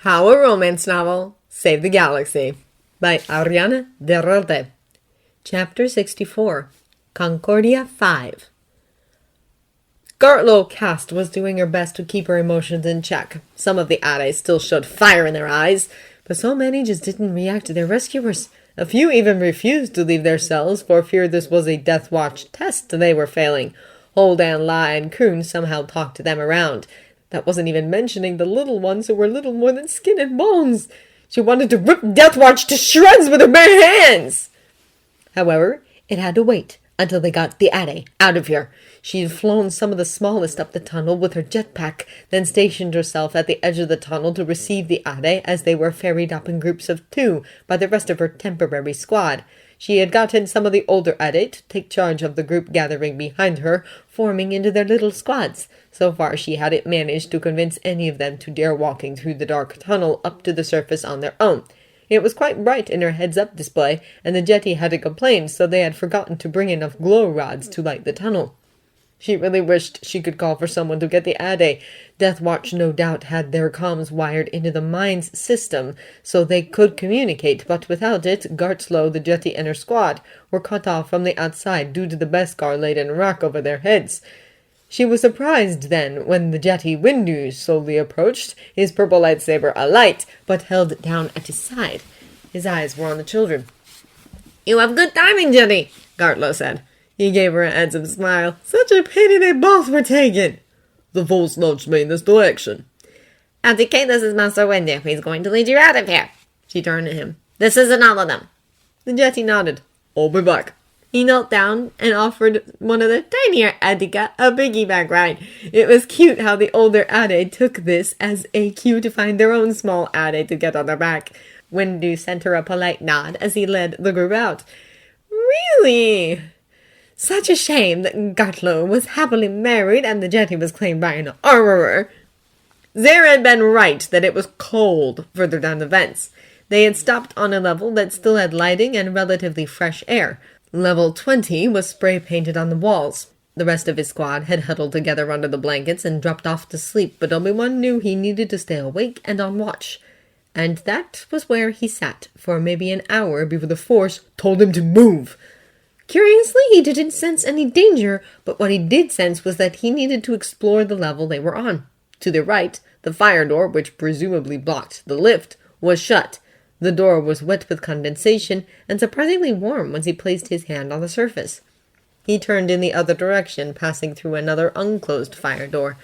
How a Romance Novel Saved the Galaxy by Ariana de Relde. Chapter 64, Concordia 5. Gartlow Cast was doing her best to keep her emotions in check. Some of the Addes still showed fire in their eyes, but so many just didn't react to their rescuers. A few even refused to leave their cells for fear this was a Death Watch test they were failing. Holdan, Lai, and Kuhn somehow talked them around. That wasn't even mentioning the little ones who were little more than skin and bones. She wanted to rip Death Watch to shreds with her bare hands. However, it had to wait until they got the Adde out of here. She had flown some of the smallest up the tunnel with her jetpack, then stationed herself at the edge of the tunnel to receive the Adde as they were ferried up in groups of 2 by the rest of her temporary squad. She had gotten some of the older Adde to take charge of the group gathering behind her, forming into their little squads. So far she hadn't managed to convince any of them to dare walking through the dark tunnel up to the surface on their own. It was quite bright in her heads-up display, and the jetty hadn't complained, so they had forgotten to bring enough glow rods to light the tunnel. She really wished she could call for someone to get the Adde. Death Watch no doubt had their comms wired into the mine's system, so they could communicate, but without it, Gartlow, the jetty, and her squad were cut off from the outside due to the Beskar laid in rock over their heads. She was surprised then when the jetty Windu slowly approached, his purple lightsaber alight, but held down at his side. His eyes were on the children. "You have good timing, jetty," Gartlow said. He gave her a handsome smile. "Such a pity they both were taken." "The Force nudged me in this direction." "Abdicate, this is Master Windu. He's going to lead you out of here." She turned to him. "This isn't all of them." The jetty nodded. "I'll be back." He knelt down and offered one of the tinier Adika a piggyback ride. It was cute how the older Adde took this as a cue to find their own small Adde to get on their back. Windu sent her a polite nod as he led the group out. "Really? Such a shame that Gartlow was happily married and the jetty was claimed by an armorer." Zara had been right that it was cold further down the vents. They had stopped on a level that still had lighting and relatively fresh air. Level 20 was spray-painted on the walls. The rest of his squad had huddled together under the blankets and dropped off to sleep, but Obi-Wan knew he needed to stay awake and on watch. And that was where he sat for maybe an hour before the Force told him to move. Curiously, he didn't sense any danger, but what he did sense was that he needed to explore the level they were on. To the right, the fire door, which presumably blocked the lift, was shut. The door was wet with condensation and surprisingly warm once he placed his hand on the surface. He turned in the other direction, passing through another unclosed fire door.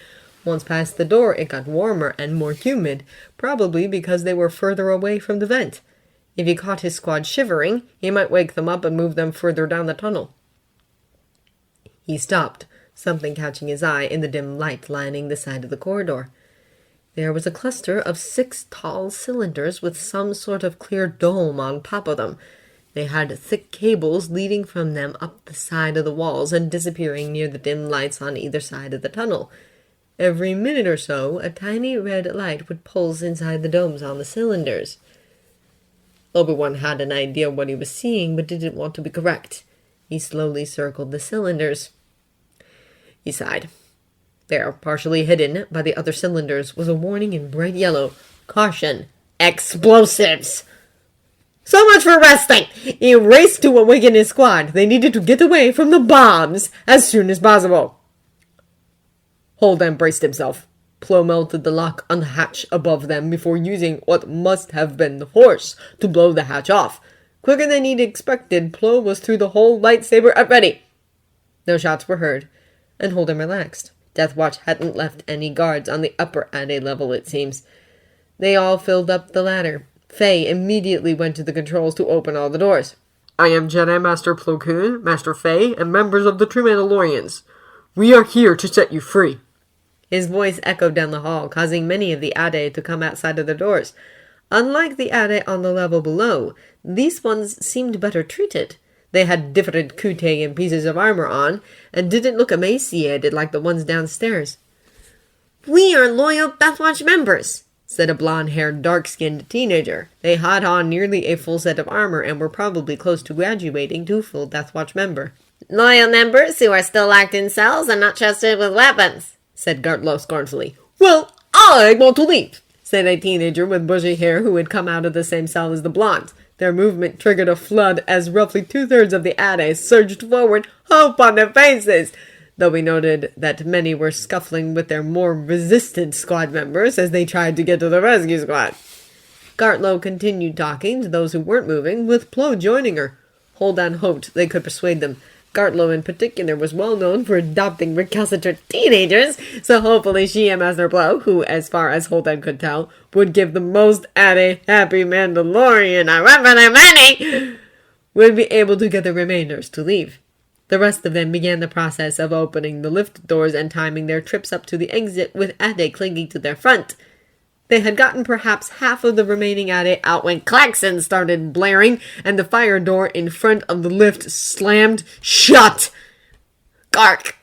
Once past the door, it got warmer and more humid, probably because they were further away from the vent. If he caught his squad shivering, he might wake them up and move them further down the tunnel. He stopped, something catching his eye in the dim light lining the side of the corridor. There was a cluster of 6 tall cylinders with some sort of clear dome on top of them. They had thick cables leading from them up the side of the walls and disappearing near the dim lights on either side of the tunnel. Every minute or so, a tiny red light would pulse inside the domes on the cylinders. Obi-Wan had an idea what he was seeing, but didn't want to be correct. He slowly circled the cylinders. He sighed. There, partially hidden by the other cylinders, was a warning in bright yellow. "Caution! Explosives!" "So much for resting!" He raced to awaken his squad. They needed to get away from the bombs as soon as possible. Holden braced himself. Plo melted the lock on the hatch above them before using what must have been the Force to blow the hatch off. Quicker than he'd expected, Plo was through the whole lightsaber at ready. No shots were heard, and Holden relaxed. Death Watch hadn't left any guards on the upper Adde level, it seems. They all filled up the ladder. Faye immediately went to the controls to open all the doors. "I am Jedi Master Plo Koon, Master Faye, and members of the true Mandalorians. We are here to set you free." His voice echoed down the hall, causing many of the Adde to come outside of the doors. Unlike the Adde on the level below, these ones seemed better treated. They had different kute and pieces of armor on, and didn't look emaciated like the ones downstairs. "We are loyal Death Watch members," said a blonde-haired, dark-skinned teenager. They had on nearly a full set of armor and were probably close to graduating to full Death Watch member. "Loyal members who are still locked in cells and not trusted with weapons," said Gartlow scornfully. "Well, I want to leave," said a teenager with bushy hair who had come out of the same cell as the blonde. Their movement triggered a flood as roughly 2/3 of the addes surged forward, hope on their faces, though we noted that many were scuffling with their more resistant squad members as they tried to get to the rescue squad. Gartlow continued talking to those who weren't moving, with Plo joining her. Holdan hoped they could persuade them. Gartlow in particular was well known for adopting recalcitrant teenagers, so hopefully she and Master Plo, who, as far as Holden could tell, would give the most addy happy Mandalorian a run for their money, would be able to get the remainders to leave. The rest of them began the process of opening the lift doors and timing their trips up to the exit with adde clinging to their front. They had gotten perhaps half of the remaining adde out when klaxons started blaring and the fire door in front of the lift slammed shut. Gark!